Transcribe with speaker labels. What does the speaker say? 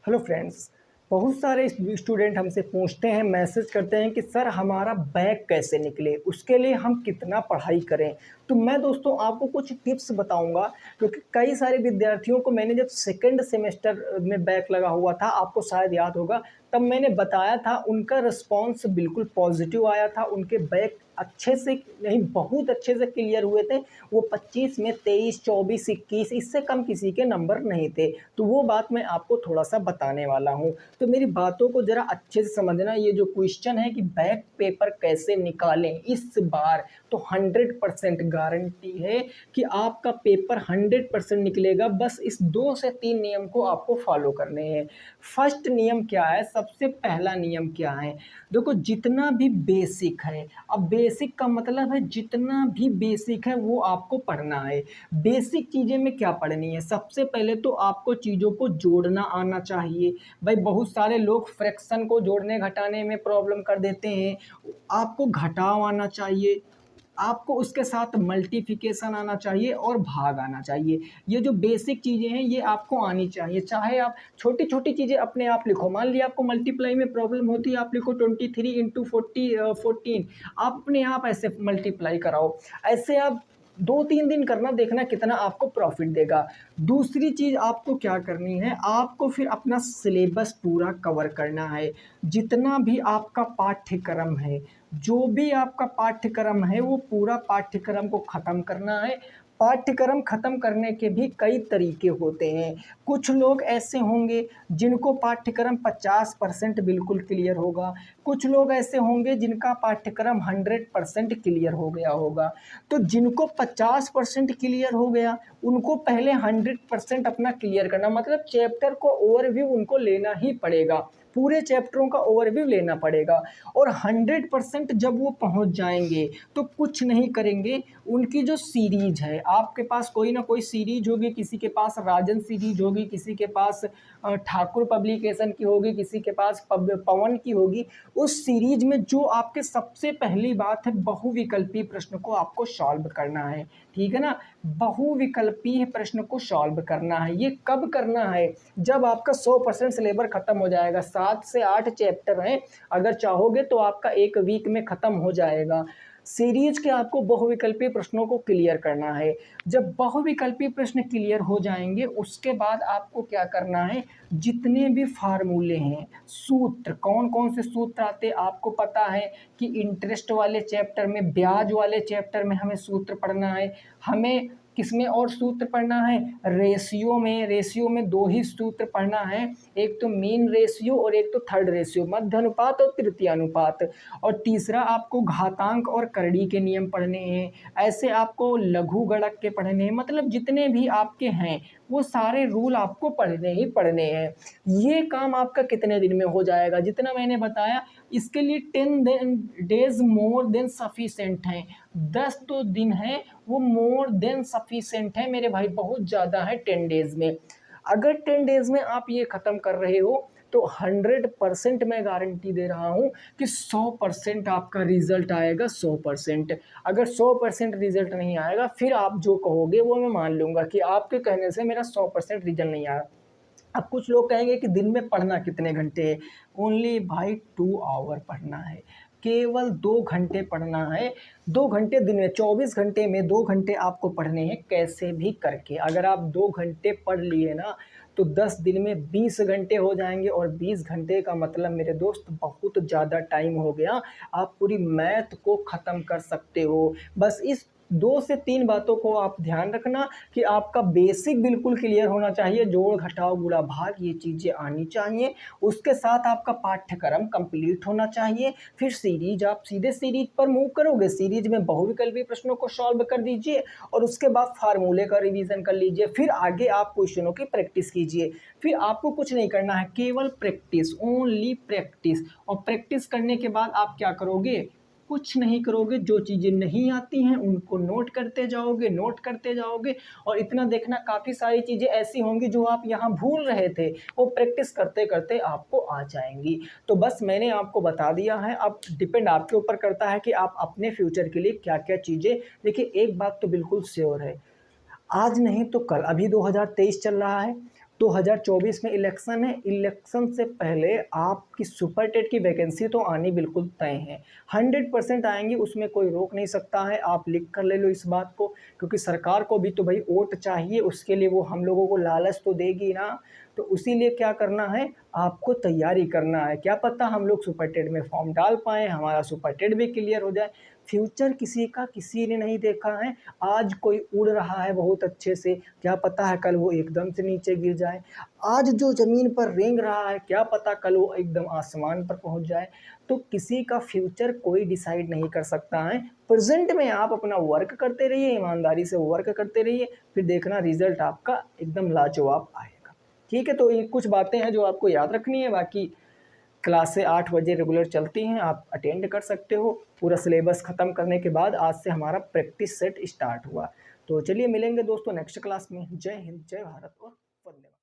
Speaker 1: Hello friends. बहुत सारे student हमसे पूछते हैं, मैसेज करते हैं कि सर हमारा बैक कैसे निकले, उसके लिए हम कितना पढ़ाई करें। तो मैं दोस्तों आपको कुछ टिप्स बताऊंगा, क्योंकि कई सारे विद्यार्थियों को मैंने जब सेकंड सेमेस्टर में बैक लगा हुआ था, आपको शायद याद होगा, तब मैंने बताया था, उनका रिस्पांस बिल्कुल पॉजिटिव आया था। उनके बैक अच्छे से नहीं, बहुत अच्छे से क्लियर हुए थे। वो 25 में 23, 24, 21, इससे कम किसी के नंबर नहीं थे। तो वो बात मैं आपको थोड़ा सा बताने वाला हूँ। तो मेरी बातों को ज़रा अच्छे से समझना। ये जो क्वेश्चन है कि बैक पेपर कैसे निकालें इस बार, तो 100% गारंटी है कि आपका पेपर 100% निकलेगा। बस इस 2 से 3 नियम को आपको फॉलो करने हैं। फर्स्ट नियम क्या है, सबसे पहला नियम क्या है, देखो जितना भी बेसिक है, अब बेसिक का मतलब है जितना भी बेसिक है वो आपको पढ़ना है। बेसिक चीज़ें में क्या पढ़नी है, सबसे पहले तो आपको चीज़ों को जोड़ना आना चाहिए। भाई बहुत सारे लोग फ्रैक्शन को जोड़ने घटाने में प्रॉब्लम कर देते हैं, आपको घटाव आना चाहिए, आपको उसके साथ मल्टीप्लिकेशन आना चाहिए और भाग आना चाहिए। ये जो बेसिक चीज़ें हैं ये आपको आनी चाहिए। चाहे आप छोटी छोटी चीज़ें अपने आप लिखो, मान लिया आपको मल्टीप्लाई में प्रॉब्लम होती है, आप लिखो 23 इंटू 14, आप अपने आप ऐसे मल्टीप्लाई कराओ। ऐसे आप 2-3 दिन करना, देखना कितना आपको प्रॉफिट देगा। दूसरी चीज़ आपको क्या करनी है, आपको फिर अपना सिलेबस पूरा कवर करना है। जितना भी आपका पाठ्यक्रम है, जो भी आपका पाठ्यक्रम है, वो पूरा पाठ्यक्रम को ख़त्म करना है। पाठ्यक्रम ख़त्म करने के भी कई तरीके होते हैं। कुछ लोग ऐसे होंगे जिनको पाठ्यक्रम 50% बिल्कुल क्लियर होगा, कुछ लोग ऐसे होंगे जिनका पाठ्यक्रम 100% क्लियर हो गया होगा। तो जिनको 50% क्लियर हो गया, उनको पहले 100% अपना क्लियर करना, मतलब चैप्टर को ओवरव्यू उनको लेना ही पड़ेगा, पूरे चैप्टरों का ओवरव्यू लेना पड़ेगा। और 100% जब वो पहुंच जाएंगे तो कुछ नहीं करेंगे, उनकी जो सीरीज है, आपके पास कोई ना कोई सीरीज होगी, किसी के पास राजन सीरीज होगी, किसी के पास ठाकुर पब्लिकेशन की होगी, किसी के पास पवन की होगी। उस सीरीज में जो आपके सबसे पहली बात है, बहुविकल्पी प्रश्न को आपको सॉल्व करना है। ठीक है ना, बहुविकल्पीय प्रश्न को सॉल्व करना है। ये कब करना है, जब आपका 100% सिलेबस खत्म हो जाएगा। 7 से 8 चैप्टर हैं, अगर चाहोगे तो आपका 1 वीक में खत्म हो जाएगा। सीरीज के आपको बहुविकल्पीय प्रश्नों को क्लियर करना है। जब बहुविकल्पीय प्रश्न क्लियर हो जाएंगे, उसके बाद आपको क्या करना है, जितने भी फार्मूले हैं, सूत्र, कौन कौन से सूत्र आते आपको पता है कि इंटरेस्ट वाले चैप्टर में, ब्याज वाले चैप्टर में हमें सूत्र पढ़ना है। हमें किसमें और सूत्र पढ़ना है, रेशियो में। रेशियो में 2 ही सूत्र पढ़ना है, एक तो मीन रेशियो और एक तो थर्ड रेशियो, मध्य अनुपात और तृतीय अनुपात। और तीसरा आपको घातांक और करड़ी के नियम पढ़ने हैं। ऐसे आपको लघु गणक के पढ़ने हैं, मतलब जितने भी आपके हैं वो सारे रूल आपको पढ़ने ही पढ़ने हैं। ये काम आपका कितने दिन में हो जाएगा, जितना मैंने बताया, इसके लिए 10 डेज मोर देन सफिशेंट हैं। 10 तो दिन है, वो मोर देन सफिशेंट है मेरे भाई, बहुत ज़्यादा है 10 डेज में। अगर 10 डेज में आप ये ख़त्म कर रहे हो तो 100% मैं गारंटी दे रहा हूँ कि 100% आपका रिजल्ट आएगा। 100%। अगर 100% रिजल्ट नहीं आएगा, फिर आप जो कहोगे वो मैं मान लूँगा कि आपके कहने से मेरा 100% रिजल्ट नहीं आया। अब कुछ लोग कहेंगे कि दिन में पढ़ना कितने घंटे है, ओनली भाई 2 आवर पढ़ना है, केवल 2 घंटे पढ़ना है। 2 घंटे दिन में, 24 घंटे में 2 घंटे आपको पढ़ने हैं कैसे भी करके। अगर आप 2 घंटे पढ़ लिए ना, तो 10 दिन में 20 घंटे हो जाएंगे, और 20 घंटे का मतलब मेरे दोस्त बहुत ज़्यादा टाइम हो गया। आप पूरी मैथ को ख़त्म कर सकते हो। बस इस 2 से 3 बातों को आप ध्यान रखना कि आपका बेसिक बिल्कुल क्लियर होना चाहिए, जोड़ घटाव गुणा भाग ये चीज़ें आनी चाहिए। उसके साथ आपका पाठ्यक्रम कंप्लीट होना चाहिए। फिर सीरीज, आप सीधे सीरीज पर मूव करोगे, सीरीज में बहुविकल्पी प्रश्नों को सॉल्व कर दीजिए और उसके बाद फार्मूले का रिवीजन कर लीजिए। फिर आगे आप क्वेश्चनों की प्रैक्टिस कीजिए। फिर आपको कुछ नहीं करना है, केवल प्रैक्टिस, ओनली प्रैक्टिस। और प्रैक्टिस करने के बाद आप क्या करोगे, कुछ नहीं करोगे, जो चीज़ें नहीं आती हैं उनको नोट करते जाओगे, नोट करते जाओगे। और इतना देखना, काफ़ी सारी चीज़ें ऐसी होंगी जो आप यहाँ भूल रहे थे, वो प्रैक्टिस करते करते आपको आ जाएंगी। तो बस मैंने आपको बता दिया है, अब डिपेंड आपके ऊपर करता है कि आप अपने फ्यूचर के लिए क्या क्या चीज़ें। देखिए एक बात तो बिल्कुल श्योर है, आज नहीं तो कल, अभी 2023 चल रहा है, 2024 में इलेक्शन है, इलेक्शन से पहले आपकी सुपर टेट की वैकेंसी तो आनी बिल्कुल तय है, 100% आएंगी, उसमें कोई रोक नहीं सकता है। आप लिख कर ले लो इस बात को, क्योंकि सरकार को भी तो भाई वोट चाहिए, उसके लिए वो हम लोगों को लालच तो देगी ना। तो इसीलिए क्या करना है, आपको तैयारी करना है। क्या पता हम लोग सुपर टेट में फॉर्म डाल पाएँ, हमारा सुपर टेट भी क्लियर हो जाए। फ्यूचर किसी का किसी ने नहीं देखा है। आज कोई उड़ रहा है बहुत अच्छे से, क्या पता है कल वो एकदम से नीचे गिर जाए। आज जो ज़मीन पर रेंग रहा है, क्या पता कल वो एकदम आसमान पर पहुंच जाए। तो किसी का फ्यूचर कोई डिसाइड नहीं कर सकता है। प्रेजेंट में आप अपना वर्क करते रहिए, ईमानदारी से वर्क करते रहिए, फिर देखना रिजल्ट आपका एकदम लाजवाब आएगा। ठीक है, तो ये कुछ बातें हैं जो आपको याद रखनी है। बाकी क्लासें 8 बजे रेगुलर चलती हैं, आप अटेंड कर सकते हो। पूरा सिलेबस ख़त्म करने के बाद आज से हमारा प्रैक्टिस सेट स्टार्ट हुआ। तो चलिए मिलेंगे दोस्तों नेक्स्ट क्लास में। जय हिंद, जय भारत और वंदे मातरम।